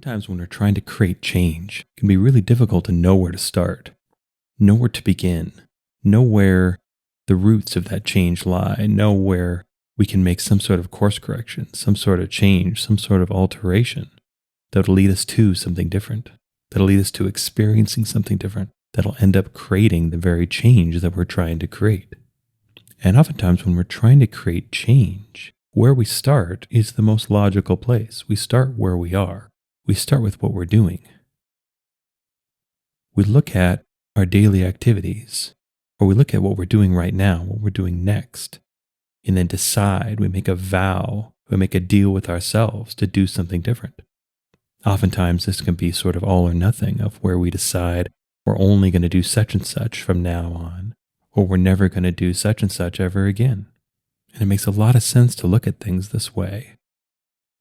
Sometimes when we're trying to create change, it can be really difficult to know where to start, know where to begin, know where the roots of that change lie, know where we can make some sort of course correction, some sort of change, some sort of alteration that'll lead us to something different, that'll lead us to experiencing something different, that'll end up creating the very change that we're trying to create. And oftentimes when we're trying to create change, where we start is the most logical place. We start where we are. We start with what we're doing. We look at our daily activities, or we look at what we're doing right now, what we're doing next, and then decide, we make a vow, we make a deal with ourselves to do something different. Oftentimes this can be sort of all or nothing, of where we decide we're only going to do such and such from now on, or we're never going to do such and such ever again. And it makes a lot of sense to look at things this way.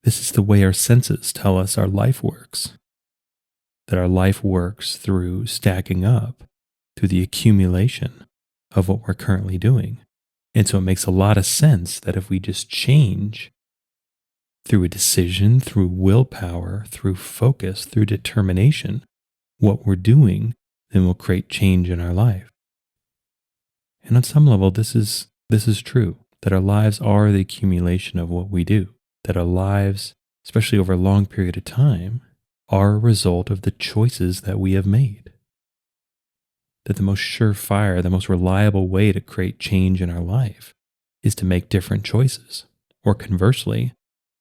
This is the way our senses tell us our life works. That our life works through stacking up, through the accumulation of what we're currently doing. And so it makes a lot of sense that if we just change through a decision, through willpower, through focus, through determination, what we're doing, then we'll create change in our life. And on some level, this is true, that our lives are the accumulation of what we do, that our lives, especially over a long period of time, are a result of the choices that we have made. That the most surefire, the most reliable way to create change in our life is to make different choices. Or conversely,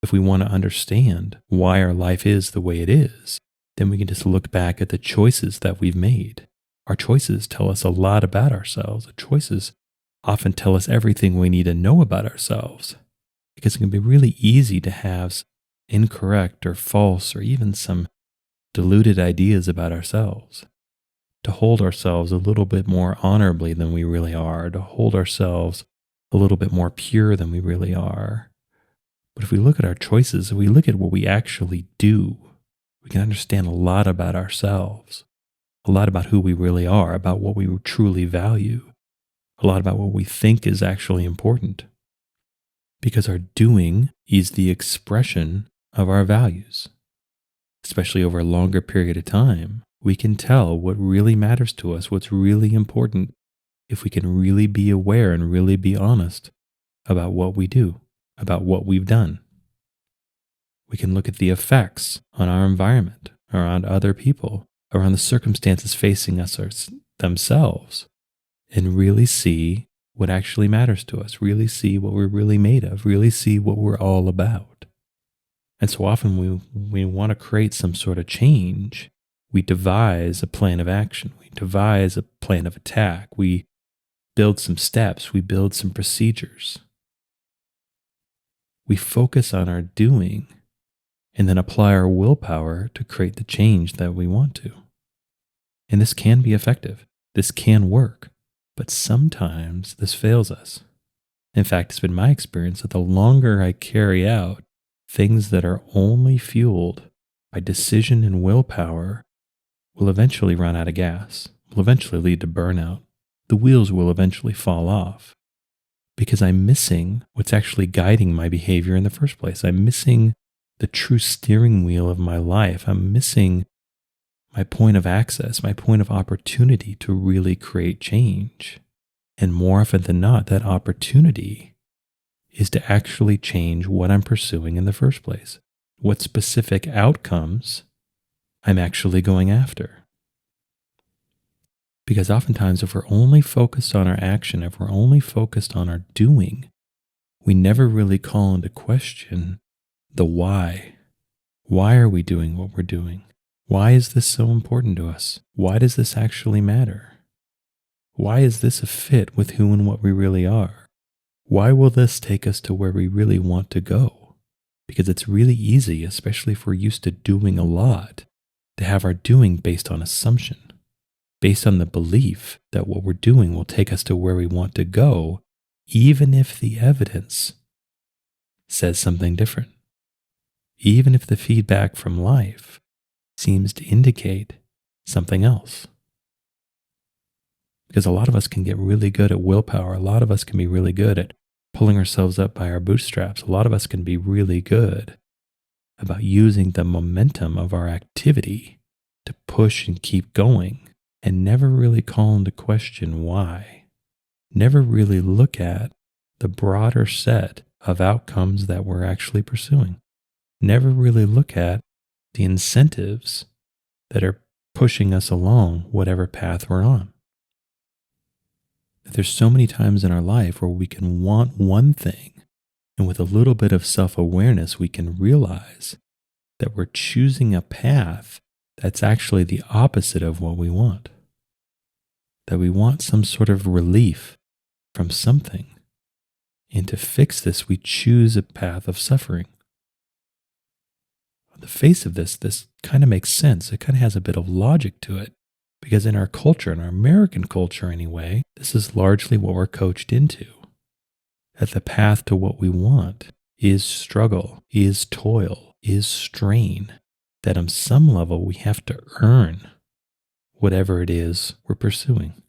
if we want to understand why our life is the way it is, then we can just look back at the choices that we've made. Our choices tell us a lot about ourselves. Our choices often tell us everything we need to know about ourselves, because it can be really easy to have incorrect or false or even some diluted ideas about ourselves, to hold ourselves a little bit more honorably than we really are, to hold ourselves a little bit more pure than we really are. But if we look at our choices, if we look at what we actually do, we can understand a lot about ourselves, a lot about who we really are, about what we truly value, a lot about what we think is actually important. Because our doing is the expression of our values. Especially over a longer period of time, we can tell what really matters to us, what's really important, if we can really be aware and really be honest about what we do, about what we've done. We can look at the effects on our environment, around other people, around the circumstances facing us themselves, and really see what actually matters to us, really see what we're really made of, really see what we're all about. And so often we want to create some sort of change. We devise a plan of action. We devise a plan of attack. We build some steps. We build some procedures. We focus on our doing and then apply our willpower to create the change that we want to. And this can be effective. This can work. But sometimes this fails us. In fact, it's been my experience that the longer I carry out things that are only fueled by decision and willpower will eventually run out of gas, will eventually lead to burnout. The wheels will eventually fall off because I'm missing what's actually guiding my behavior in the first place. I'm missing the true steering wheel of my life. I'm missing my point of access, my point of opportunity to really create change. And more often than not, that opportunity is to actually change what I'm pursuing in the first place, what specific outcomes I'm actually going after. Because oftentimes if we're only focused on our action, if we're only focused on our doing, we never really call into question the why. Why are we doing what we're doing? Why is this so important to us? Why does this actually matter? Why is this a fit with who and what we really are? Why will this take us to where we really want to go? Because it's really easy, especially if we're used to doing a lot, to have our doing based on assumption, based on the belief that what we're doing will take us to where we want to go, even if the evidence says something different, even if the feedback from life seems to indicate something else. Because a lot of us can get really good at willpower. A lot of us can be really good at pulling ourselves up by our bootstraps. A lot of us can be really good about using the momentum of our activity to push and keep going and never really call into question why. Never really look at the broader set of outcomes that we're actually pursuing. Never really look at the incentives that are pushing us along whatever path we're on. There's so many times in our life where we can want one thing, and with a little bit of self awareness, we can realize that we're choosing a path that's actually the opposite of what we want. That we want some sort of relief from something. And to fix this, we choose a path of suffering. On the face of this kind of makes sense. It kind of has a bit of logic to it. Because in our culture, in our American culture anyway, this is largely what we're coached into. That the path to what we want is struggle, is toil, is strain. That on some level we have to earn whatever it is we're pursuing.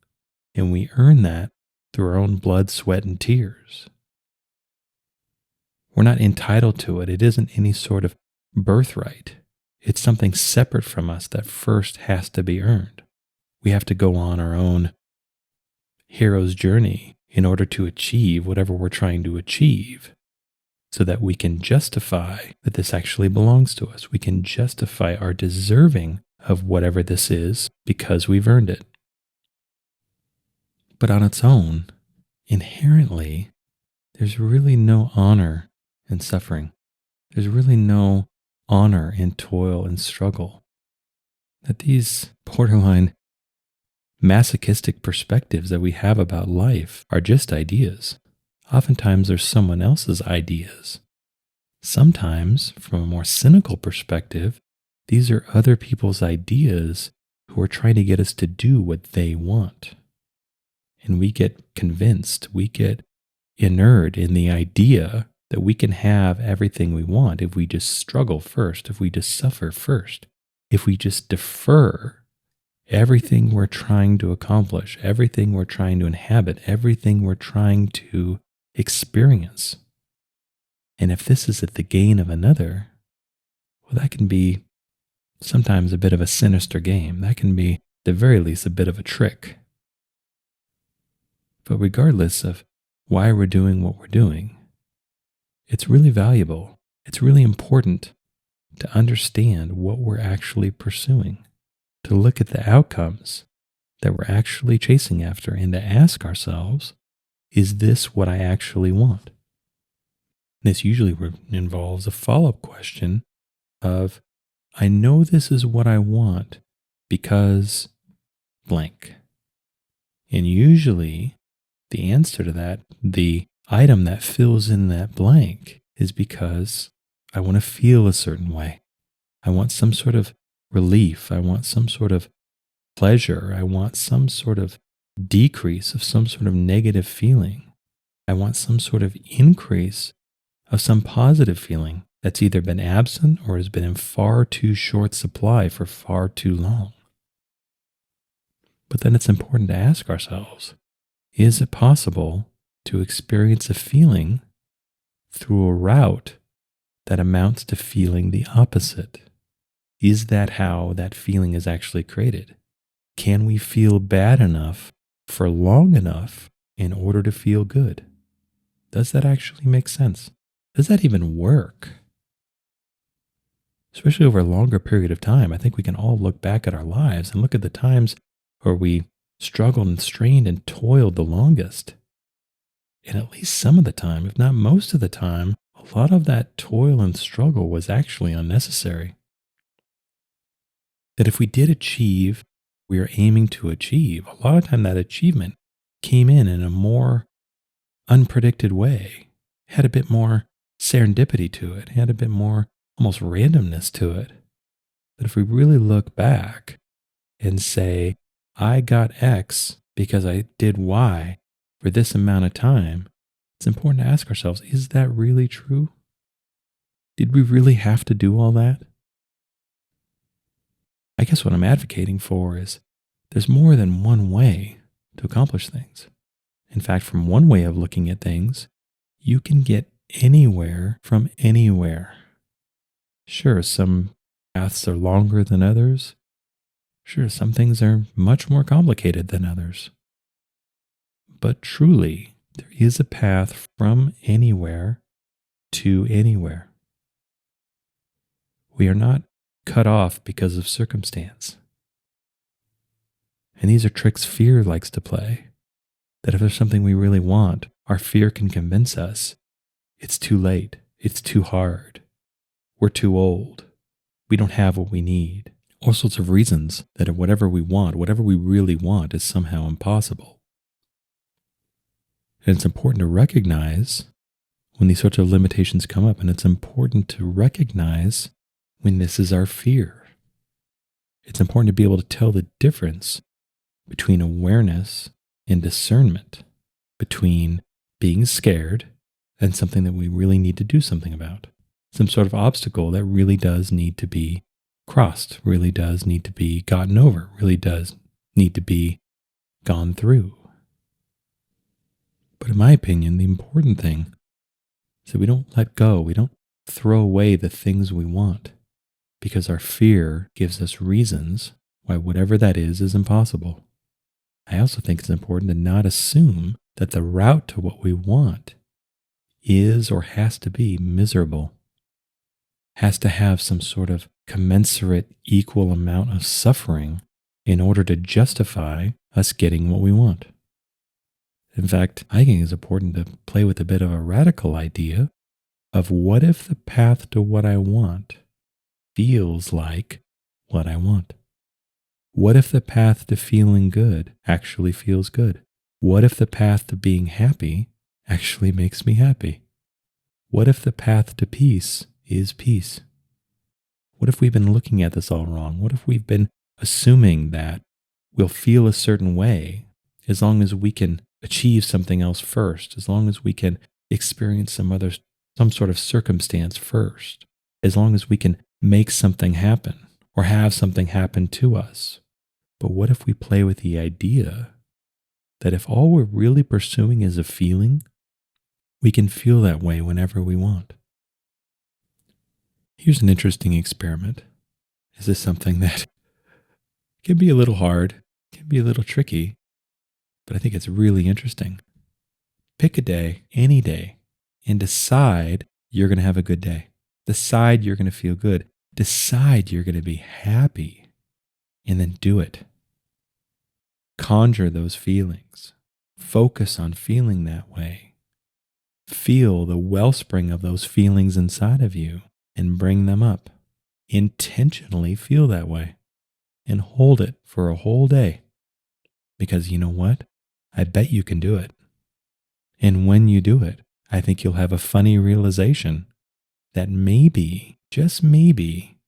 And we earn that through our own blood, sweat, and tears. We're not entitled to it. It isn't any sort of birthright. It's something separate from us that first has to be earned. We have to go on our own hero's journey in order to achieve whatever we're trying to achieve so that we can justify that this actually belongs to us. We can justify our deserving of whatever this is because we've earned it. But on its own, inherently, there's really no honor in suffering. There's really no honor in toil and struggle. That these borderline masochistic perspectives that we have about life are just ideas. Oftentimes they're someone else's ideas. Sometimes, from a more cynical perspective, these are other people's ideas who are trying to get us to do what they want. And we get convinced, we get inured in the idea that we can have everything we want if we just struggle first, if we just suffer first, if we just defer everything we're trying to accomplish, everything we're trying to inhabit, everything we're trying to experience. And if this is at the gain of another, well, that can be sometimes a bit of a sinister game. That can be, at the very least, a bit of a trick. But regardless of why we're doing what we're doing, it's really valuable. It's really important to understand what we're actually pursuing, to look at the outcomes that we're actually chasing after, and to ask ourselves, is this what I actually want? This usually involves a follow-up question of, I know this is what I want because blank. And usually the answer to that, the item that fills in that blank, is because I want to feel a certain way. I want some sort of relief. I want some sort of pleasure. I want some sort of decrease of some sort of negative feeling. I want some sort of increase of some positive feeling that's either been absent or has been in far too short supply for far too long. But then it's important to ask ourselves, is it possible to experience a feeling through a route that amounts to feeling the opposite? Is that how that feeling is actually created? Can we feel bad enough for long enough in order to feel good? Does that actually make sense? Does that even work? Especially over a longer period of time, I think we can all look back at our lives and look at the times where we struggled and strained and toiled the longest. And at least some of the time, if not most of the time, a lot of that toil and struggle was actually unnecessary. That if we did achieve we are aiming to achieve, a lot of time that achievement came in a more unpredicted way, had a bit more serendipity to it, had a bit more almost randomness to it. That if we really look back and say, I got X because I did Y for this amount of time, it's important to ask ourselves, is that really true? Did we really have to do all that? I guess what I'm advocating for is there's more than one way to accomplish things. In fact, from one way of looking at things, you can get anywhere from anywhere. Sure, some paths are longer than others. Sure, some things are much more complicated than others. But truly, there is a path from anywhere to anywhere. We are not cut off because of circumstance. And these are tricks fear likes to play. That if there's something we really want, our fear can convince us it's too late, it's too hard, we're too old, we don't have what we need. All sorts of reasons that whatever we want, whatever we really want, is somehow impossible. And it's important to recognize when these sorts of limitations come up, and it's important to recognize when this is our fear. It's important to be able to tell the difference between awareness and discernment, between being scared and something that we really need to do something about. Some sort of obstacle that really does need to be crossed, really does need to be gotten over, really does need to be gone through. But in my opinion, the important thing is that we don't let go, we don't throw away the things we want, because our fear gives us reasons why whatever that is impossible. I also think it's important to not assume that the route to what we want is or has to be miserable, has to have some sort of commensurate equal amount of suffering in order to justify us getting what we want. In fact, I think it's important to play with a bit of a radical idea of what if the path to what I want feels like what I want? What if the path to feeling good actually feels good? What if the path to being happy actually makes me happy? What if the path to peace is peace? What if we've been looking at this all wrong? What if we've been assuming that we'll feel a certain way as long as we can achieve something else first, as long as we can experience some sort of circumstance first, as long as we can make something happen or have something happen to us? But what if we play with the idea that if all we're really pursuing is a feeling, we can feel that way whenever we want? Here's an interesting experiment. Is this something that can be a little hard, can be a little tricky, but I think it's really interesting. Pick a day, any day, and decide you're going to have a good day. Decide you're going to feel good. Decide you're going to be happy. And then do it. Conjure those feelings. Focus on feeling that way. Feel the wellspring of those feelings inside of you and bring them up. Intentionally feel that way and hold it for a whole day. Because you know what? I bet you can do it. And when you do it, I think you'll have a funny realization that maybe, just maybe,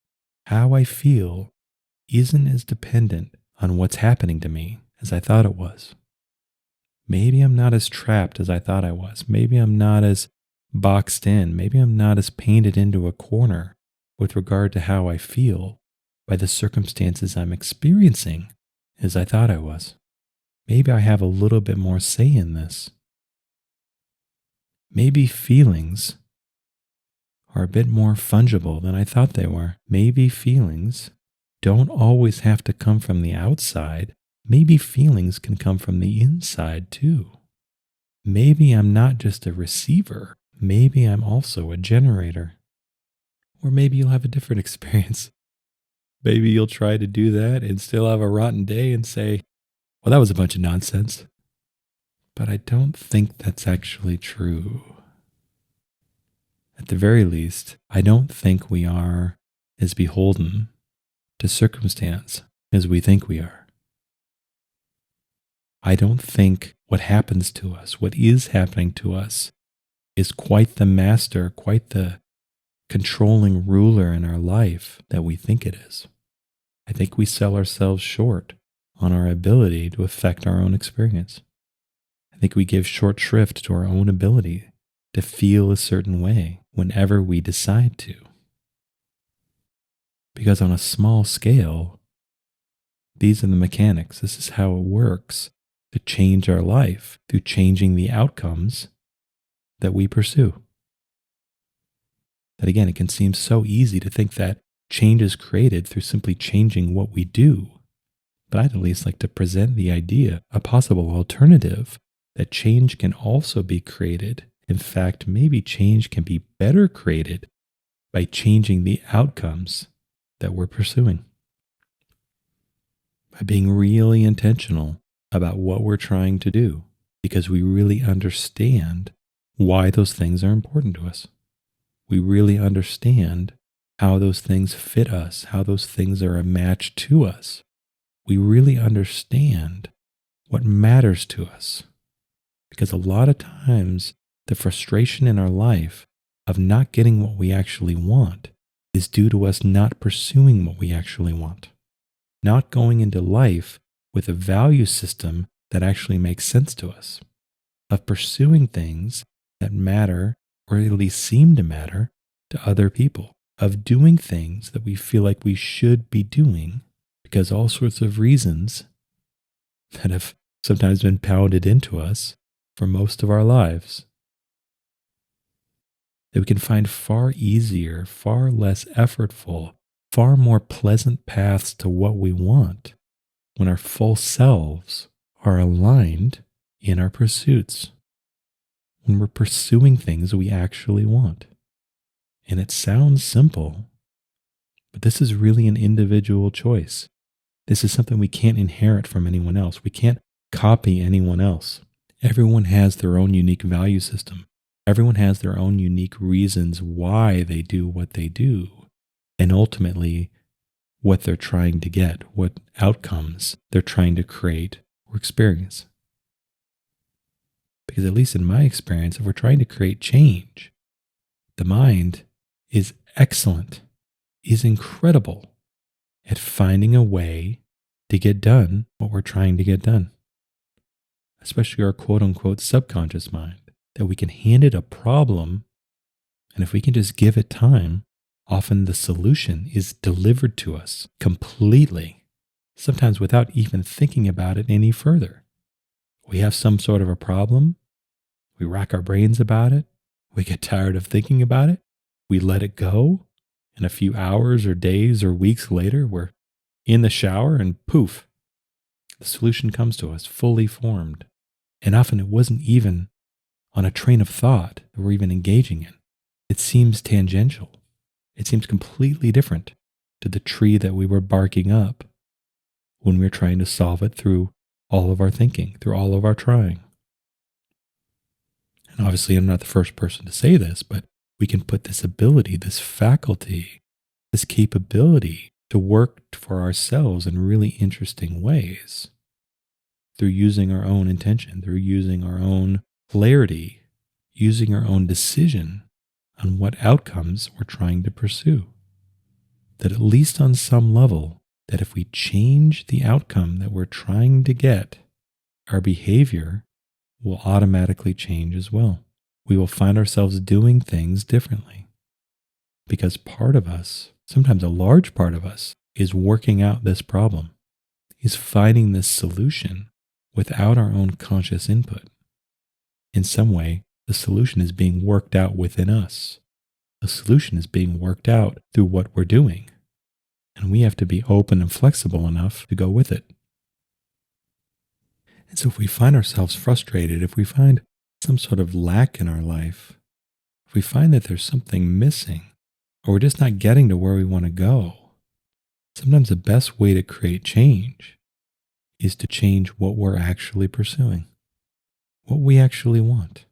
how I feel isn't as dependent on what's happening to me as I thought it was. Maybe I'm not as trapped as I thought I was. Maybe I'm not as boxed in. Maybe I'm not as painted into a corner with regard to how I feel by the circumstances I'm experiencing as I thought I was. Maybe I have a little bit more say in this. Maybe feelings are a bit more fungible than I thought they were. Maybe feelings don't always have to come from the outside. Maybe feelings can come from the inside too. Maybe I'm not just a receiver. Maybe I'm also a generator. Or maybe you'll have a different experience. Maybe you'll try to do that and still have a rotten day and say, well, that was a bunch of nonsense. But I don't think that's actually true. At the very least, I don't think we are as beholden to circumstance as we think we are. I don't think what happens to us, what is happening to us, is quite the master, quite the controlling ruler in our life that we think it is. I think we sell ourselves short on our ability to affect our own experience. I think we give short shrift to our own ability to feel a certain way whenever we decide to. Because on a small scale, these are the mechanics. This is how it works to change our life through changing the outcomes that we pursue. That again, it can seem so easy to think that change is created through simply changing what we do. But I'd at least like to present the idea, a possible alternative, that change can also be created. In fact, maybe change can be better created by changing the outcomes that we're pursuing, by being really intentional about what we're trying to do, because we really understand why those things are important to us. We really understand how those things fit us, how those things are a match to us. We really understand what matters to us. Because a lot of times, the frustration in our life of not getting what we actually want is due to us not pursuing what we actually want, not going into life with a value system that actually makes sense to us, of pursuing things that matter, or at least seem to matter, to other people, of doing things that we feel like we should be doing because all sorts of reasons that have sometimes been pounded into us for most of our lives. That we can find far easier, far less effortful, far more pleasant paths to what we want when our full selves are aligned in our pursuits, when we're pursuing things we actually want. And it sounds simple, but this is really an individual choice. This is something we can't inherit from anyone else. We can't copy anyone else. Everyone has their own unique value system. Everyone has their own unique reasons why they do what they do. And ultimately, what they're trying to get, what outcomes they're trying to create or experience. Because at least in my experience, if we're trying to create change, the mind is excellent, is incredible at finding a way to get done what we're trying to get done. Especially our quote unquote subconscious mind, that we can hand it a problem, and if we can just give it time, often the solution is delivered to us completely, sometimes without even thinking about it any further. We have some sort of a problem, we rack our brains about it, we get tired of thinking about it, we let it go, and a few hours or days or weeks later, we're in the shower and poof, the solution comes to us fully formed. And often it wasn't even on a train of thought that we're even engaging in. It seems tangential. It seems completely different to the tree that we were barking up when we were trying to solve it through all of our thinking, through all of our trying. And obviously, I'm not the first person to say this, but we can put this ability, this faculty, this capability to work for ourselves in really interesting ways through using our own intention, through using our own clarity, using our own decision on what outcomes we're trying to pursue. That at least on some level, that if we change the outcome that we're trying to get, our behavior will automatically change as well. We will find ourselves doing things differently. Because part of us, sometimes a large part of us, is working out this problem, is finding this solution without our own conscious input. In some way, the solution is being worked out within us. The solution is being worked out through what we're doing. And we have to be open and flexible enough to go with it. And so if we find ourselves frustrated, if we find some sort of lack in our life, if we find that there's something missing, or we're just not getting to where we want to go, sometimes the best way to create change is to change what we're actually pursuing, what we actually want.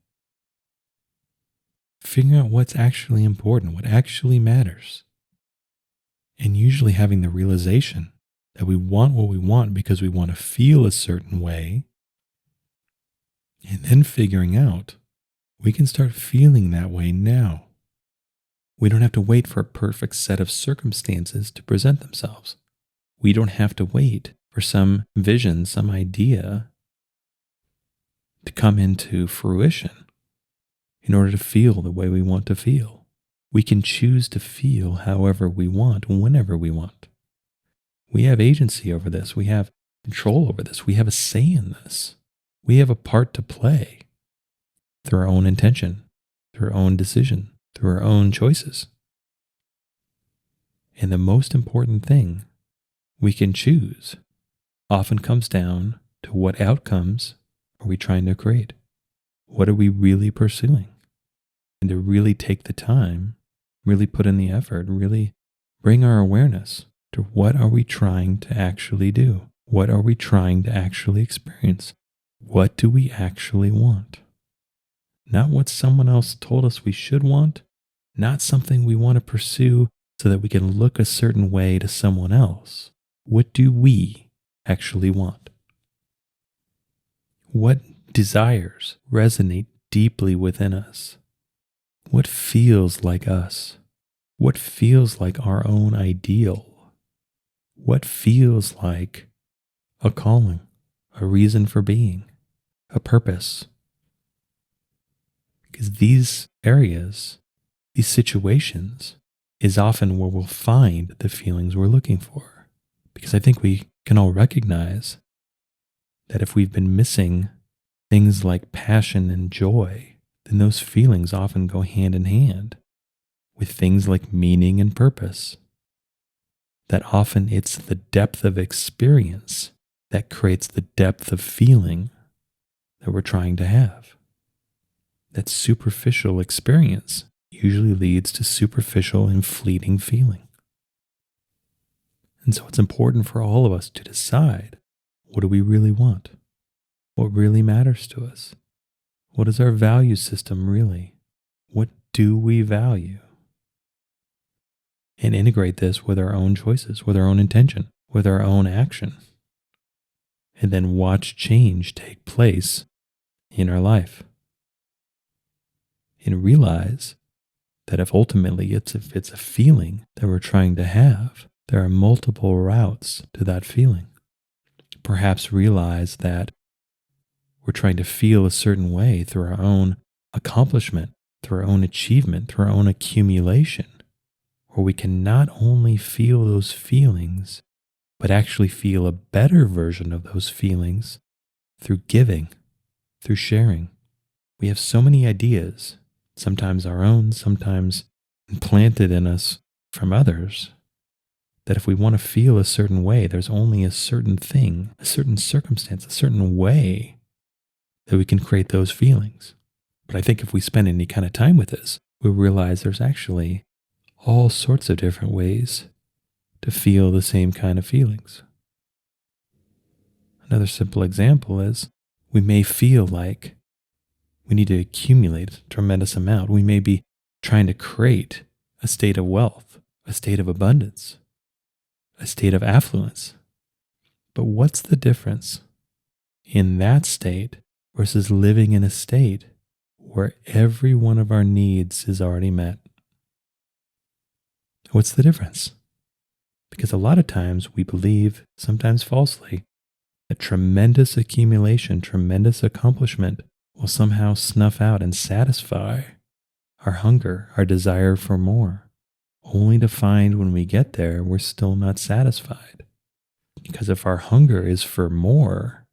Figuring out what's actually important, what actually matters. And usually having the realization that we want what we want because we want to feel a certain way, and then figuring out we can start feeling that way now. We don't have to wait for a perfect set of circumstances to present themselves. We don't have to wait for some vision, some idea to come into fruition in order to feel the way we want to feel. We can choose to feel however we want, whenever we want. We have agency over this. We have control over this. We have a say in this. We have a part to play through our own intention, through our own decision, through our own choices. And the most important thing we can choose often comes down to what outcomes are we trying to create? What are we really pursuing? And to really take the time, really put in the effort, really bring our awareness to what are we trying to actually do? What are we trying to actually experience? What do we actually want? Not what someone else told us we should want, not something we want to pursue so that we can look a certain way to someone else. What do we actually want? What desires resonate deeply within us? What feels like us? What feels like our own ideal? What feels like a calling, a reason for being, a purpose? Because these areas, these situations, is often where we'll find the feelings we're looking for. Because I think we can all recognize that if we've been missing things like passion and joy, then those feelings often go hand in hand with things like meaning and purpose. That often it's the depth of experience that creates the depth of feeling that we're trying to have. That superficial experience usually leads to superficial and fleeting feeling. And so it's important for all of us to decide, what do we really want? What really matters to us? What is our value system really? What do we value? And integrate this with our own choices, with our own intention, with our own action. And then watch change take place in our life. And realize that if it's a feeling that we're trying to have, there are multiple routes to that feeling. Perhaps realize that we're trying to feel a certain way through our own accomplishment, through our own achievement, through our own accumulation, where we can not only feel those feelings, but actually feel a better version of those feelings through giving, through sharing. We have so many ideas, sometimes our own, sometimes implanted in us from others, that if we want to feel a certain way, there's only a certain thing, a certain circumstance, a certain way that we can create those feelings. But I think if we spend any kind of time with this, we realize there's actually all sorts of different ways to feel the same kind of feelings. Another simple example is we may feel like we need to accumulate a tremendous amount. We may be trying to create a state of wealth, a state of abundance, a state of affluence. But what's the difference in that state versus living in a state where every one of our needs is already met? What's the difference? Because a lot of times we believe, sometimes falsely, that tremendous accumulation, tremendous accomplishment will somehow snuff out and satisfy our hunger, our desire for more, only to find when we get there, we're still not satisfied. Because if our hunger is for more,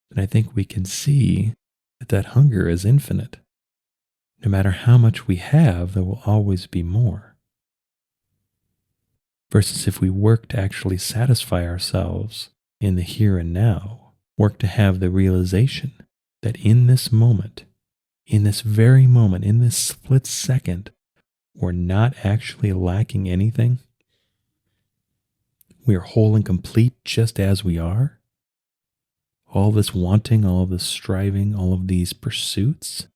then I think we can see that that hunger is infinite. No matter how much we have, there will always be more. Versus if we work to actually satisfy ourselves in the here and now, work to have the realization that in this moment, in this very moment, in this split second, we're not actually lacking anything. We are whole and complete just as we are. All this wanting, all of this striving, all of these pursuits,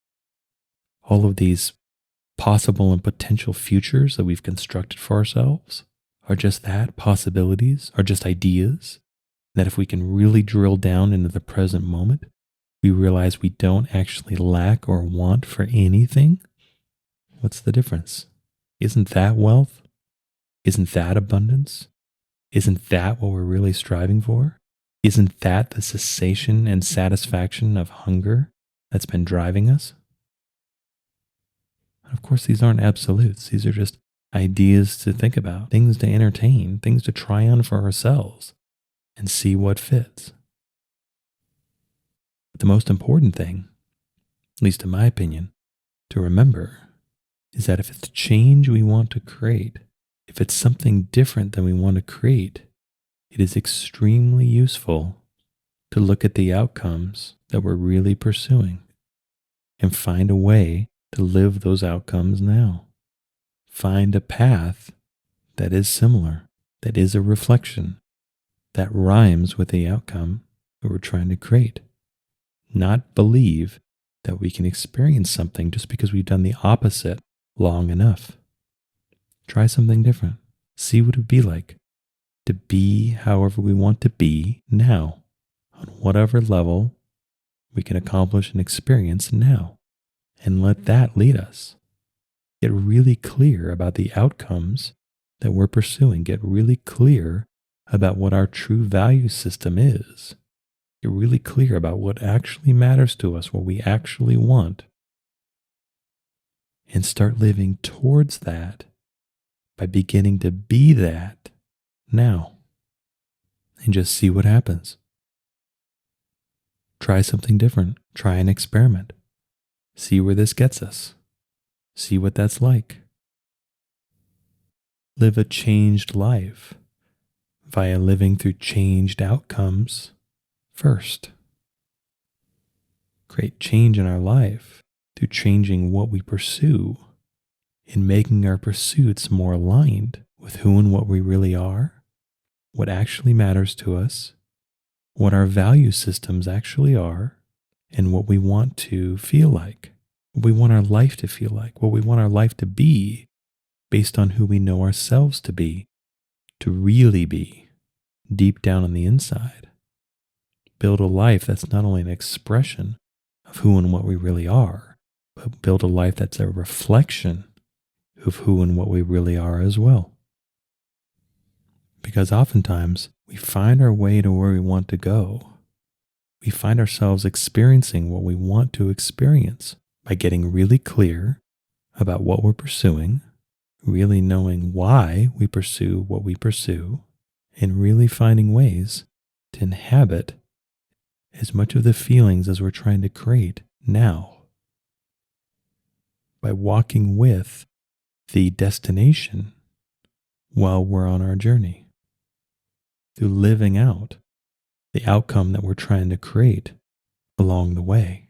all of these possible and potential futures that we've constructed for ourselves are just that, possibilities, are just ideas. That if we can really drill down into the present moment, we realize we don't actually lack or want for anything. What's the difference? Isn't that wealth? Isn't that abundance? Isn't that what we're really striving for? Isn't that the cessation and satisfaction of hunger that's been driving us? And of course, these aren't absolutes. These are just ideas to think about, things to entertain, things to try on for ourselves and see what fits. But the most important thing, at least in my opinion, to remember is that if it's change we want to create, If it's something different than we want to create, it is extremely useful to look at the outcomes that we're really pursuing and find a way to live those outcomes now. Find a path that is similar, that is a reflection, that rhymes with the outcome that we're trying to create. Not believe that we can experience something just because we've done the opposite long enough. Try something different. See what it would be like to be however we want to be now, on whatever level we can accomplish and experience now, and let that lead us. Get really clear about the outcomes that we're pursuing. Get really clear about what our true value system is. Get really clear about what actually matters to us, what we actually want, and start living towards that by beginning to be that now, and just see what happens. Try something different. Try an experiment. See where this gets us. See what that's like. Live a changed life via living through changed outcomes first. Create change in our life through changing what we pursue and making our pursuits more aligned with who and what we really are, what actually matters to us, what our value systems actually are, and what we want to feel like, what we want our life to feel like, what we want our life to be based on who we know ourselves to really be deep down on the inside. Build a life that's not only an expression of who and what we really are, but build a life that's a reflection of who and what we really are as well. Because oftentimes we find our way to where we want to go. We find ourselves experiencing what we want to experience by getting really clear about what we're pursuing, really knowing why we pursue what we pursue, and really finding ways to inhabit as much of the feelings as we're trying to create now. By walking with the destination while we're on our journey. Through living out the outcome that we're trying to create along the way.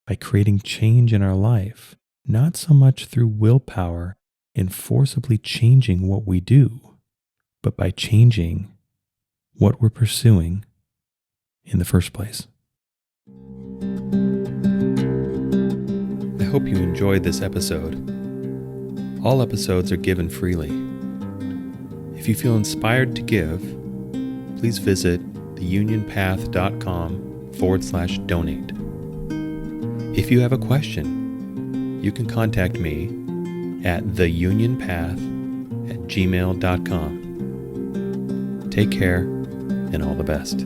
By creating change in our life, not so much through willpower and forcibly changing what we do, but by changing what we're pursuing in the first place. I hope you enjoyed this episode. All episodes are given freely. If you feel inspired to give, please visit theunionpath.com/donate. If you have a question, you can contact me at theunionpath@gmail.com. Take care and all the best.